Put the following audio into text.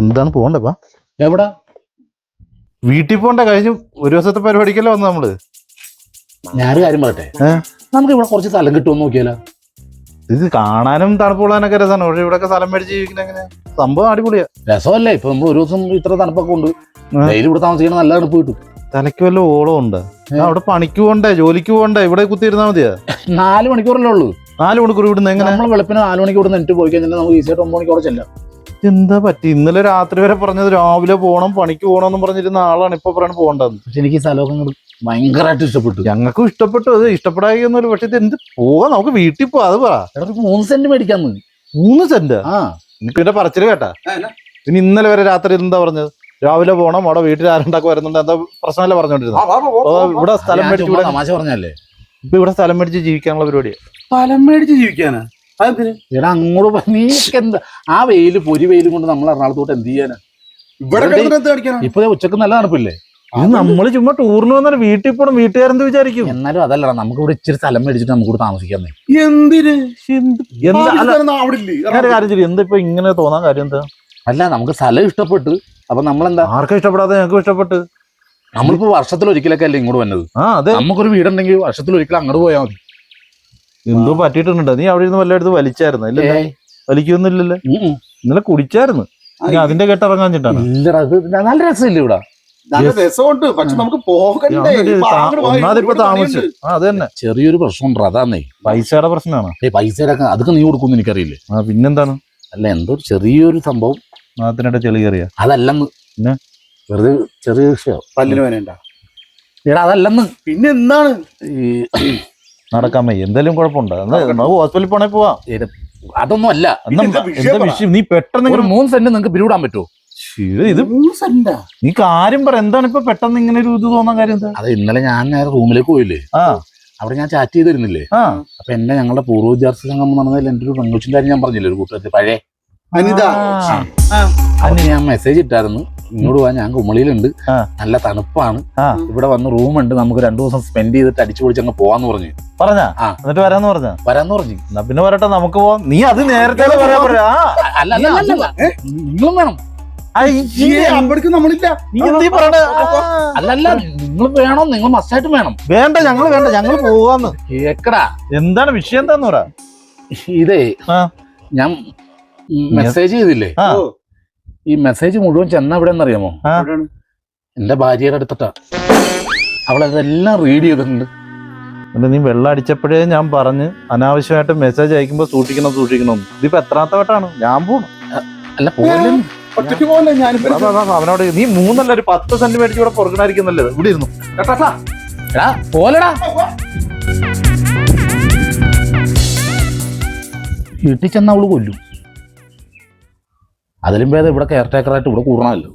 എന്താണ് പോണ്ടപ്പാ? എവിടാ? വീട്ടിൽ പോണ്ട. കഴിഞ്ഞു ഒരു ദിവസത്തെ പരിപാടിക്കല്ലേ വന്നു നമ്മള്. ഞാനൊരു കാര്യം പറയട്ടെ, നമുക്ക് ഇവിടെ കുറച്ച് സ്ഥലം കിട്ടുമെന്ന് നോക്കിയാലോ? ഇത് കാണാനും തണുപ്പുള്ളതിനൊക്കെ രസമാണ്. പക്ഷെ ഇവിടെ സ്ഥലം മേടിച്ച് ജീവിക്കുന്ന എങ്ങനെ? സംഭവം അടിപൊളിയാ. രസമല്ലേ? ഇപ്പൊ നമ്മൾ ഒരു ദിവസം ഇത്ര തണുപ്പൊക്കെ ഉണ്ട്, ഡെയിലി ഇവിടെ താമസിക്കണ നല്ല തണുപ്പ് കിട്ടും. തലയ്ക്ക് വല്ല ഓളം ഉണ്ട്. അവിടെ പണിക്ക് പോണ്ടേ, ജോലിക്ക് പോണ്ടേ? ഇവിടെ കുത്തിയിരുന്നാ മതിയാ. 4 മണിക്കൂറല്ലേ ഉള്ളൂ. 4 മണിക്കൂർ ഇവിടുന്ന് എങ്ങനെ? നമ്മൾ വെളുപ്പിന് 4 മണിക്ക് ഇവിടെ നിന്നിട്ട് പോയി കഴിഞ്ഞാൽ നമുക്ക് ഈസിയായിട്ട് 9 മണിക്കൂർ ചെല്ലാം. എന്താ പറ്റി? ഇന്നലെ രാത്രി വരെ പറഞ്ഞത് രാവിലെ പോകണം, പണിക്ക് പോകണമെന്ന് പറഞ്ഞിരുന്ന ആളാണ് ഇപ്പൊ പറയണ പോകണ്ടെന്ന്. പക്ഷെ എനിക്ക് ഈ സ്ഥലമൊക്കെ ഭയങ്കരമായിട്ട് ഇഷ്ടപ്പെട്ടു. ഞങ്ങൾക്കും ഇഷ്ടപ്പെട്ടു. അത് ഇഷ്ടപ്പെടാതൊന്നുമില്ല. പക്ഷെ ഇത് എന്ത് പോവാ? നമുക്ക് വീട്ടിൽ പോവാ. അത് പറ. 3 സെന്റ് മേടിക്കാന്ന്. 3 സെന്റ്? ആ, എനിക്ക് എന്റെ പറച്ചില് കേട്ടാ. പിന്നെ ഇന്നലെ വരെ രാത്രി എന്താ പറഞ്ഞത്? രാവിലെ പോണം, അവിടെ വീട്ടിൽ ആരുണ്ടാക്കി വരുന്നുണ്ട്, എന്താ പ്രശ്നമല്ല പറഞ്ഞോണ്ടിരുന്നത്. ഇവിടെ സ്ഥലം മേടിച്ച് തമാശ പറഞ്ഞല്ലേ? ഇപ്പൊ ഇവിടെ സ്ഥലം മേടിച്ച് ജീവിക്കാനുള്ള പരിപാടിയാ. സ്ഥലം മേടിച്ച് ജീവിക്കാനാ? എടാ അങ്ങോട്ട് നീ എന്താ ആ വെയില്, പൊരി വെയിലും കൊണ്ട് നമ്മൾ എറണാകുളത്തോട്ട് എന്ത് ചെയ്യാനാ? ഇപ്പൊ ഉച്ചക്ക് നല്ല തണുപ്പില്ലേ? ഇത് നമ്മള് ചുമ്മാ ടൂറിന് വന്നാൽ വീട്ടിൽ പോണം, വീട്ടുകാരെന്ത് വിചാരിക്കും? എന്നാലും അതല്ലടാ, നമുക്ക് ഇവിടെ ഇച്ചിരി സ്ഥലം മേടിച്ചിട്ട് നമുക്ക് ഇവിടെ താമസിക്കാന്നേ. എന്തിന്? കാര്യം ശരി. എന്താ ഇപ്പൊ ഇങ്ങനെ തോന്നാൻ കാര്യം എന്താ? അല്ല, നമുക്ക് സ്ഥലം ഇഷ്ടപ്പെട്ട്. അപ്പൊ നമ്മളെന്താ? ആർക്കും ഇഷ്ടപ്പെടാതെ ഞങ്ങൾക്ക് ഇഷ്ടപ്പെട്ട്. നമ്മളിപ്പോ വർഷത്തിലൊരിക്കലൊക്കെ അല്ലേ ഇങ്ങോട്ട് വന്നത്. അതെ, നമുക്കൊരു വീടുണ്ടെങ്കിൽ വർഷത്തിലൊരിക്കലും അങ്ങോട്ട് പോയാൽ മതി. എന്തോ പറ്റിയിട്ടുണ്ട്. നീ അവിടെ ഇരുന്ന് വല്ലയിടത്ത് വലിച്ചായിരുന്നു? ഇല്ല, വലിക്കൊന്നുമില്ലല്ലോ. ഇന്നലെ കുടിച്ചായിരുന്നു. അതിന്റെ കെട്ടിറങ്ങാൻ ചിട്ടാണ്. ഇല്ലടാ, നല്ല രസമില്ല ഇവിടെ. രസമുണ്ട്, പക്ഷെ നമുക്ക് ഒന്നാതിപ്പോ താമസിച്ചു. അത് തന്നെ ചെറിയൊരു പ്രശ്നമുണ്ടോ? അതാന്നേ, പൈസയുടെ പ്രശ്നമാണ്. പൈസയുടെ അതൊക്കെ നീ കൊടുക്കുമെന്ന് എനിക്കറിയില്ലേ. പിന്നെന്താണ്? അല്ല, എന്തോ ചെറിയൊരു സംഭവം അതിനായിട്ട് ചെളി കയറിയ അതല്ലെന്ന്. പിന്നെ വെറുതെ ചെറിയ വിഷയം. പല്ലിന് വേനണ്ട എടാ, അതല്ലെന്ന്. പിന്നെ എന്താണ്? നടക്കാൻ വയ്യ. എന്തെങ്കിലും കുഴപ്പമുണ്ടോ? ഹോസ്പിറ്റലിൽ പോണേ പോവാ. അതൊന്നും അല്ല. എന്താ വിഷയം? നീ പെട്ടെന്ന് ഒരു 3 സെന്റ് നിങ്ങൾക്ക് പിരിവിടാൻ പറ്റുമോ? ഇത് നീ കാര്യം പറ. എന്താണ് ഇപ്പൊ പെട്ടെന്ന് ഇങ്ങനെ ഒരു ഇത് തോന്നാൻ കാര്യം എന്താ? അത് ഇന്നലെ ഞാൻ നേരെ റൂമിലേക്ക് പോയില്ലേ, അവിടെ ഞാൻ ചാറ്റ് ചെയ്തിരുന്നില്ലേ. അപ്പൊ എന്നെ ഞങ്ങളുടെ പൂർവ്വ വിദ്യാർത്ഥി സംഘം നടന്നതിൽ എന്റെ ഒരു പെൺകൊച്ചിന്റെ കാര്യം ഞാൻ പറഞ്ഞില്ലേ, ഒരു കൂട്ടത്തിൽ പഴയ അനിത. അതിന് ഞാൻ മെസ്സേജ് ഇട്ടായിരുന്നു, ഇങ്ങോട്ട് പോവാൻ ഞാൻ കുമളിയിലുണ്ട്, നല്ല തണുപ്പാണ്, ഇവിടെ വന്ന് റൂമുണ്ട്, നമുക്ക് 2 ദിവസം സ്പെൻഡ് ചെയ്തിട്ട് അടിച്ചു പൊളിച്ച് അങ്ങ് പോവാന്ന് പറഞ്ഞു. എന്നിട്ട് വരാന്ന് പറഞ്ഞു. പിന്നെ വരട്ടെ, നമുക്ക് പോവാം. നീ അത് നേരത്തെ അല്ല, നിങ്ങളും വേണം. നമ്മളില്ല. അല്ലല്ല, നിങ്ങൾ വേണോ? നിങ്ങൾ മസ്റ്റായിട്ടും വേണം. വേണ്ട, ഞങ്ങൾ പോവാന്ന്. കേക്കടാ, എന്താണ് വിഷയം? എന്താന്ന് പറ. ഇതേ ഞാൻ മെസ്സേജ് ചെയ്തില്ലേ, ഈ മെസ്സേജ് മുഴുവൻ ചെന്ന എവിടെയെന്നറിയാമോ? എന്റെ ഭാര്യയുടെ അടുത്തിട്ടാ. അവളതെല്ലാം റീഡ് ചെയ്തിട്ടുണ്ട്. നീ വെള്ളം അടിച്ചപ്പോഴേ ഞാൻ പറഞ്ഞ് അനാവശ്യമായിട്ട് മെസ്സേജ് അയക്കുമ്പോ സൂക്ഷിക്കണം. ഇതിപ്പോ എത്രാമത്തെ വട്ടാണ് ഞാൻ പോണം? അല്ല, പോലെ അവനോട് നീ 3 ഒരു 10 സെന്റ് മേടിച്ച് ഇവിടെ പുറകണായിരിക്കുന്നല്ലേ? ഇവിടെ ഇരുന്നു പോലെടാ. വീട്ടിൽ ചെന്ന അവള് കൊല്ലും. അതിലും ഭേദം ഇവിടെ കെയർ ടേക്കറായിട്ട് ഇവിടെ കൂടണമല്ലോ.